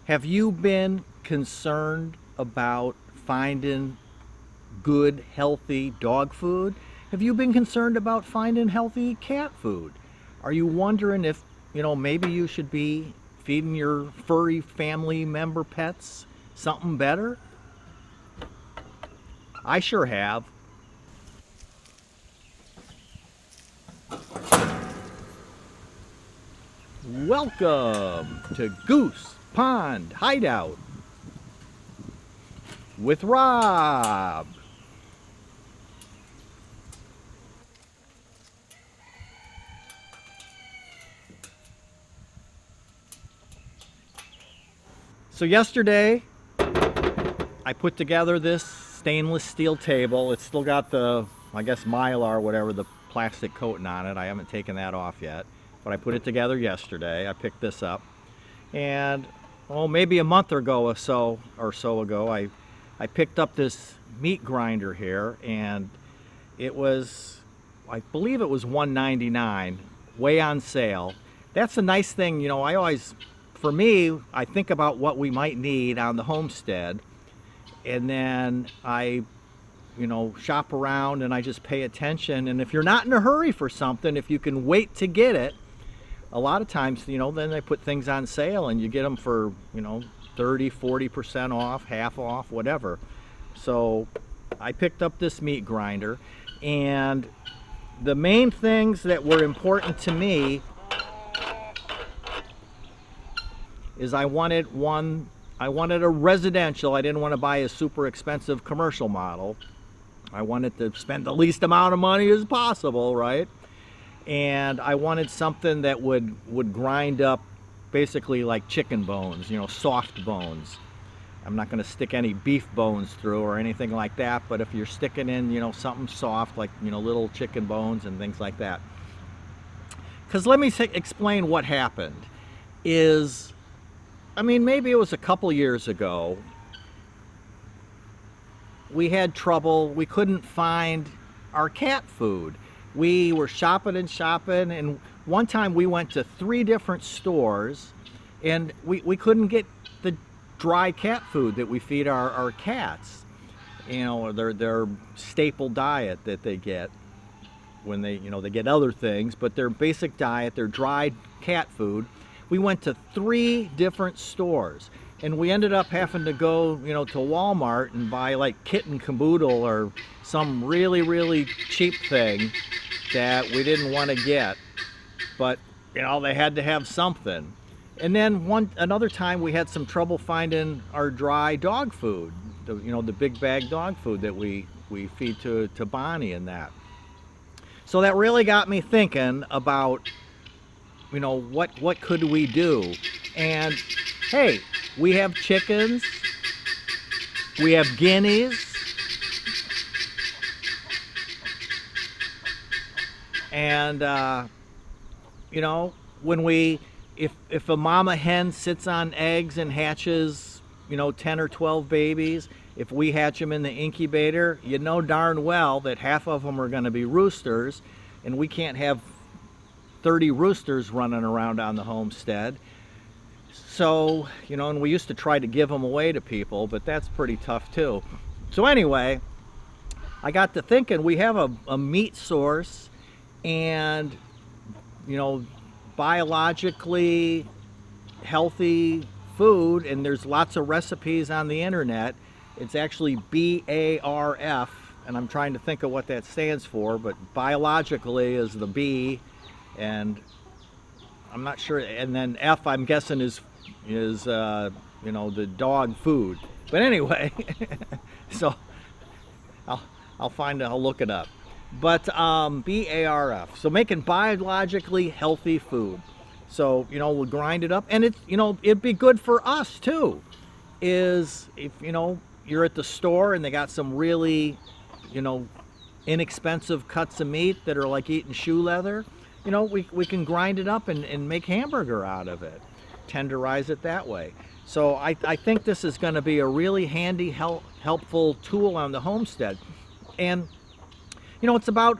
Have you been concerned about finding good, healthy dog food? Have you been concerned about finding healthy cat food? Are you wondering if, maybe you should be feeding your furry family member pets something better? I sure have. Welcome to Goose Pond Hideout with Rob. So yesterday I put together this stainless steel table. It's still got the, I guess, mylar, whatever, the plastic coating on it. I haven't taken that off yet, but I put it together yesterday. I picked this up, and maybe a month ago or so ago, I picked up this meat grinder here, and it was, I believe it was $1.99, way on sale. That's a nice thing, for me, I think about what we might need on the homestead, and then I shop around and I just pay attention. And if you're not in a hurry for something, if you can wait to get it, a lot of times, then they put things on sale and you get them for, 30-40% off, half off, whatever. So I picked up this meat grinder, and the main things that were important to me is I wanted a residential. I didn't want to buy a super expensive commercial model. I wanted to spend the least amount of money as possible, right? And I wanted something that would grind up basically like chicken bones, soft bones. I'm not going to stick any beef bones through or anything like that, but if you're sticking in, something soft like, little chicken bones and things like that. Because let me explain what happened. Maybe it was a couple years ago, we had trouble. We couldn't find our cat food. We were shopping, and one time we went to 3 different stores, and we couldn't get the dry cat food that we feed our cats. Their staple diet that they get when they get other things, but their basic diet, their dried cat food. We went to 3 different stores, and we ended up having to go, to Walmart and buy like kitten caboodle or some really, really cheap thing that we didn't want to get, but they had to have something. And then another time we had some trouble finding our dry dog food, the big bag dog food that we feed to Bonnie and that. So that really got me thinking about what could we do? And hey, we have chickens, we have guineas, and if a mama hen sits on eggs and hatches 10 or 12 babies, if we hatch them in the incubator, darn well that half of them are going to be roosters, and we can't have 30 roosters running around on the homestead. So, and we used to try to give them away to people, but that's pretty tough too. So anyway, I got to thinking, we have a meat source, and biologically healthy food, and there's lots of recipes on the internet. It's actually BARF, and I'm trying to think of what that stands for, but biologically is the B, and I'm not sure, and then F, I'm guessing, is the dog food. But anyway, so I'll look it up. But BARF, so making biologically healthy food. So we'll grind it up, and it'd be good for us too. Is if you're at the store and they got some really inexpensive cuts of meat that are like eating shoe leather, we can grind it up and make hamburger out of it, tenderize it that way. So I think this is going to be a really handy, helpful tool on the homestead. And it's about,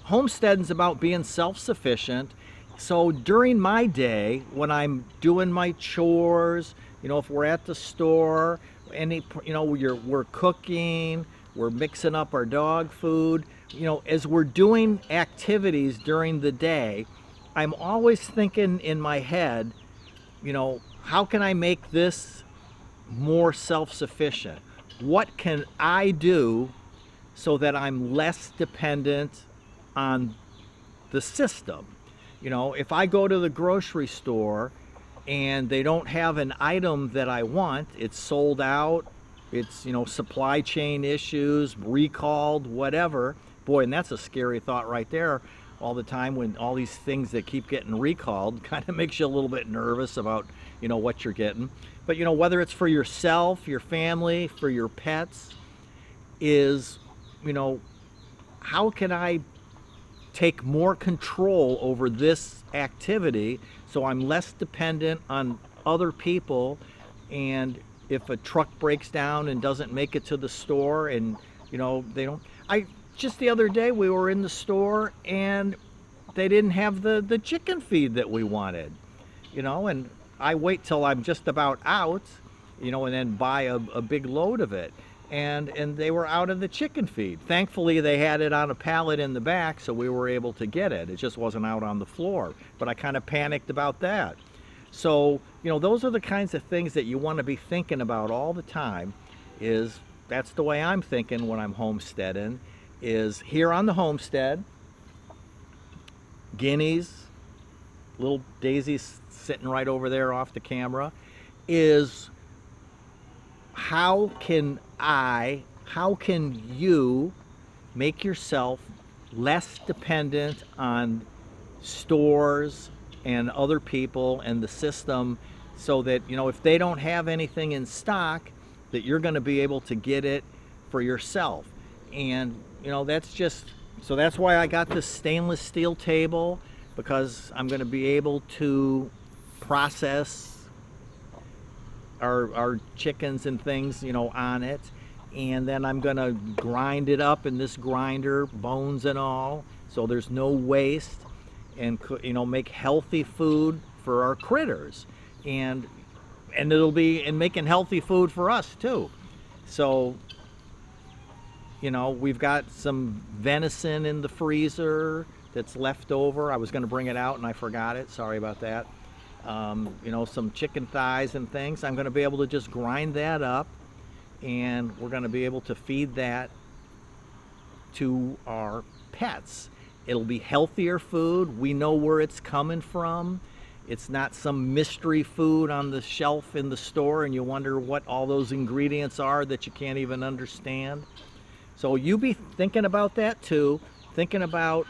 homesteading's about being self-sufficient. So during my day, when I'm doing my chores, You know, if we're at the store, we're cooking, we're mixing up our dog food, you know, as we're doing activities during the day, I'm always thinking in my head, you know, how can I make this more self-sufficient? What can I do so that I'm less dependent on the system? You know, if I go to the grocery store and they don't have an item that I want, it's sold out, it's, you know, supply chain issues, recalled, whatever. Boy, and that's a scary thought right there all the time, when all these things that keep getting recalled kind of makes you a little bit nervous about, you know, what you're getting. But, you know, whether it's for yourself, your family, for your pets, is, you know, how can I take more control over this activity so I'm less dependent on other people? And if a truck breaks down and doesn't make it to the store, and, you know, just the other day we were in the store and they didn't have the chicken feed that we wanted, you know, and I wait till I'm just about out, you know, and then buy a big load of it. And they were out of the chicken feed. Thankfully, they had it on a pallet in the back, so we were able to get it. It just wasn't out on the floor. But I kind of panicked about that. So, you know, those are the kinds of things that you want to be thinking about all the time. That's the way I'm thinking when I'm homesteading, is here on the homestead, guineas, little Daisy's sitting right over there off the camera, is how can you make yourself less dependent on stores and other people and the system, so that, you know, if they don't have anything in stock, that you're going to be able to get it for yourself. And, you know, so that's why I got this stainless steel table, because I'm going to be able to process our chickens and things, you know, on it. And then I'm going to grind it up in this grinder, bones and all, so there's no waste, and, you know, make healthy food for our critters. And it'll be in making healthy food for us too. So, you know, we've got some venison in the freezer that's left over. I was going to bring it out and I forgot it. Sorry about that. You know, some chicken thighs and things. I'm going to be able to just grind that up, and we're going to be able to feed that to our pets. It'll be healthier food. We know where it's coming from. It's not some mystery food on the shelf in the store and you wonder what all those ingredients are that you can't even understand. So you be thinking about that too, thinking about,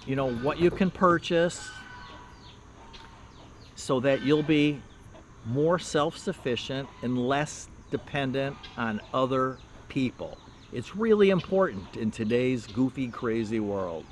you know, what you can purchase, so that you'll be more self-sufficient and less dependent on other people. It's really important in today's goofy, crazy world.